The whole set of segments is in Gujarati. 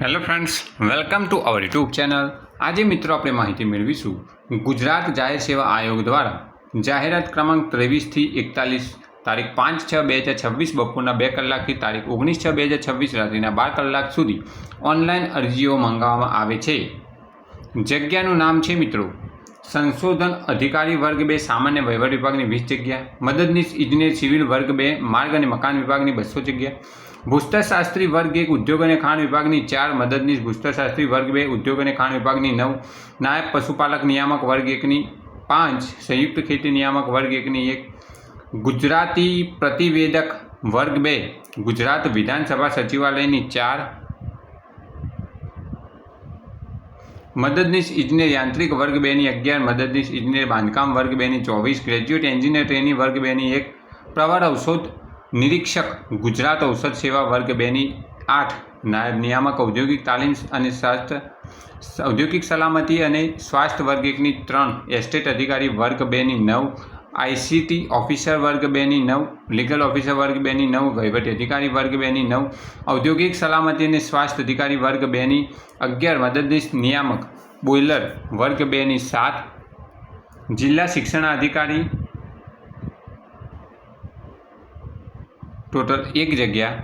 Hello friends, welcome to our YouTube channel. આજે મિત્રો આપણે માહિતી મેળવીશું ગુજરાત જાહેર સેવા આયોગ દ્વારા જાહેરાત ક્રમાંક 23/41 તારીખ 5/6/2026 બપોરના 2 કલાકથી તારીખ 19/6/2026 રાત્રિના 12 કલાક સુધી ઓનલાઈન અરજીઓ મંગાવવામાં આવે છે। જગ્યાનું નામ છે મિત્રો સંશોધન અધિકારી વર્ગ 2 સામાન્ય વહીવટ વિભાગની 20 જગ્યા, મદદનીશ ઇજનેર સિવિલ વર્ગ 2 માર્ગ અને મકાન વિભાગની 200 જગ્યા, ભૂસ્તરશાસ્ત્રી વર્ગ 1 ઉદ્યોગ અને ખાણ વિભાગની 4, મદદનીશ ભૂસ્તરશાસ્ત્રી વર્ગ 2 ઉદ્યોગ અને ખાણ વિભાગની 9, નાયબ પશુપાલક નિયામક વર્ગ 1ની 5, સંયુક્ત ખેતી નિયામક વર્ગ 1ની 1, ગુજરાતી પ્રતિવેદક વર્ગ 2 ગુજરાત વિધાનસભા સચિવાલયની 4, મદદનીશ ઇજનેર યાંત્રિક વર્ગ 2ની 11, મદદનીશ ઇજનેર બાંધકામ વર્ગ 2ની 24, ગ્રેજ્યુએટ એન્જિનિયર ટ્રેની વર્ગ 2ની 1, પ્રવર ઔષધ નિરીક્ષક ગુજરાત ઔષધ સેવા વર્ગ 2ની 8, નાયબ નિયામક ઔદ્યોગિક તાલીમ અને ઔદ્યોગિક સલામતી અને સ્વાસ્થ્ય વર્ગ 1ની 3, એસ્ટેટ અધિકારી વર્ગ 2ની 9, આઈસીટી ઓફિસર વર્ગ 2ની 9, લીગલ ઓફિસર વર્ગ 2ની 9, વહીવટી અધિકારી વર્ગ 2ની 9, ઔદ્યોગિક સલામતી અને સ્વાસ્થ્ય અધિકારી વર્ગ 2ની 11, મદદનીશ નિયામક બોઇલર વર્ગ 2ની 7, જિલ્લા શિક્ષણાધિકારી ટોટલ 1 જગ્યા।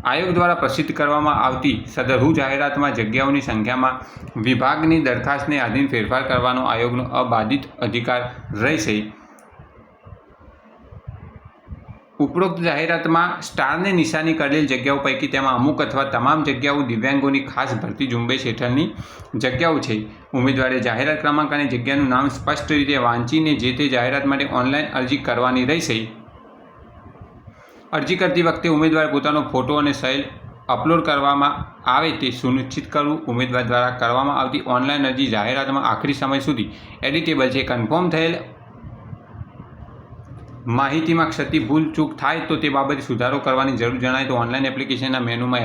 આયોગ દ્વારા પ્રસિદ્ધ કરવામાં આવતી સદરહુ જાહેરાતમાં જગ્યાઓની સંખ્યામાં વિભાગની દરખાસ્તને આધીન ફેરફાર કરવાનો આયોગનો અબાધિત અધિકાર રહેશે। ઉપરોક્ત જાહેરાતમાં સ્ટારને નિશાની કરેલ જગ્યાઓ પૈકી તેમાં અમુક અથવા તમામ જગ્યાઓ દિવ્યાંગોની ખાસ ભરતી ઝુંબેશ હેઠળની જગ્યાઓ છે। ઉમેદવારે જાહેરાત ક્રમાંક અને જગ્યાનું નામ સ્પષ્ટ રીતે વાંચીને જે તે જાહેરાત માટે ઓનલાઈન અરજી કરવાની રહેશે। અરજી કરતી વખતે ઉમેદવારે પોતાનો ફોટો અને સહી અપલોડ કરવામાં આવે તે સુનિશ્ચિત કરવું। ઉમેદવાર દ્વારા કરવામાં આવતી ઓનલાઈન અરજી જાહેરાતમાં આખરી સમય સુધી એડિટેબલ છે। કન્ફર્મ થયેલ માહિતીમાં ક્ષતિ ભૂલ ચૂક થાય તો તે બાબતે સુધારો કરવાની જરૂર જણાય તો ઓનલાઈન એપ્લિકેશનના મેનુમાં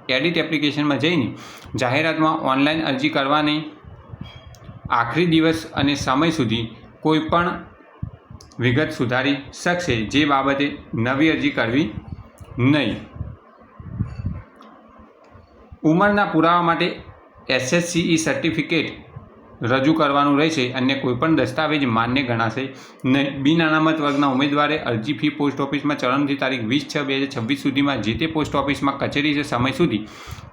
એડિટ એપ્લિકેશનમાં જઈને જાહેરાતમાં ઓનલાઈન અરજી કરવાની આખરી દિવસ અને સમય સુધી કોઈપણ વિગત સુધારી શકશે, જે બાબતે નવી અરજી કરવી નહીં। ઉંમરના પુરાવા માટે SSCE સર્ટિફિકેટ રજૂ કરવાનું રહેશે। અન્ય કોઈપણ દસ્તાવેજ માન્ય ગણાશે નહીં। બિન અનામત વર્ગના ઉમેદવારે અરજી ફી પોસ્ટ ઓફિસમાં ચલણથી તારીખ 20/6/2026 સુધીમાં જે તે પોસ્ટ ઓફિસમાં કચેરી સમય સુધી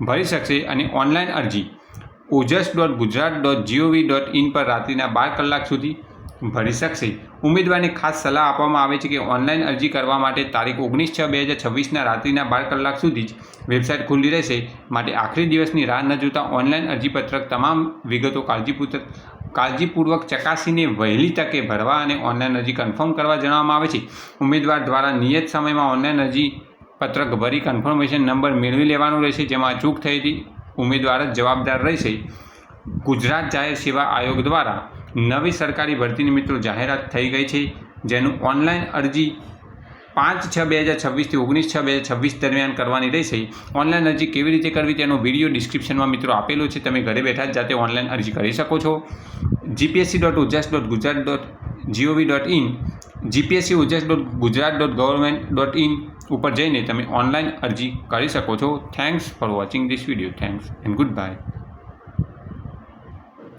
ભરી શકશે અને ઓનલાઈન અરજી ojas.gujarat.gov.in પર રાત્રિના 12 કલાક સુધી ભરી શકશે। ઉમેદવારને ખાસ સલાહ આપવામાં આવે છે કે ઓનલાઈન અરજી કરવા માટે તારીખ 19/6/2026ના રાત્રિના 12 કલાક સુધી જ વેબસાઇટ ખુલ્લી રહેશે, માટે આખરી દિવસની રાહ ન જોતા ઓનલાઈન અરજીપત્રક તમામ વિગતો કાળજીપૂર્વક ચકાસીને વહેલી તકે ભરવા અને ઓનલાઈન અરજી કન્ફર્મ કરવા જણાવવામાં આવે છે। ઉમેદવાર દ્વારા નિયત સમયમાં ઓનલાઈન અરજી પત્રક ભરી કન્ફર્મેશન નંબર મેળવી લેવાનો રહેશે, જેમાં ચૂક થયેલી ઉમેદવાર જ જવાબદાર રહેશે। ગુજરાત જાહેર સેવા આયોગ દ્વારા નવી સરકારી ભરતીની મિત્રો જાહેરાત થઈ ગઈ છે, જેનું ઓનલાઈન અરજી 5/6/2026 થી 19/6/2026 દરમિયાન કરવાની રહેશે। ઓનલાઈન અરજી કેવી રીતે કરવી તેનો વિડીયો ડિસ્ક્રિપ્શનમાં મિત્રો આપેલો છે, તમે ઘરે બેઠા જ જાતે ઓનલાઈન અરજી કરી શકો છો। gpsc.ojas.gujarat.gov.in gpsc.ojas.gujarat.government.in ઉપર જઈને તમે ઓનલાઈન અરજી કરી શકો છો। Thanks for watching this video. Thanks and good bye.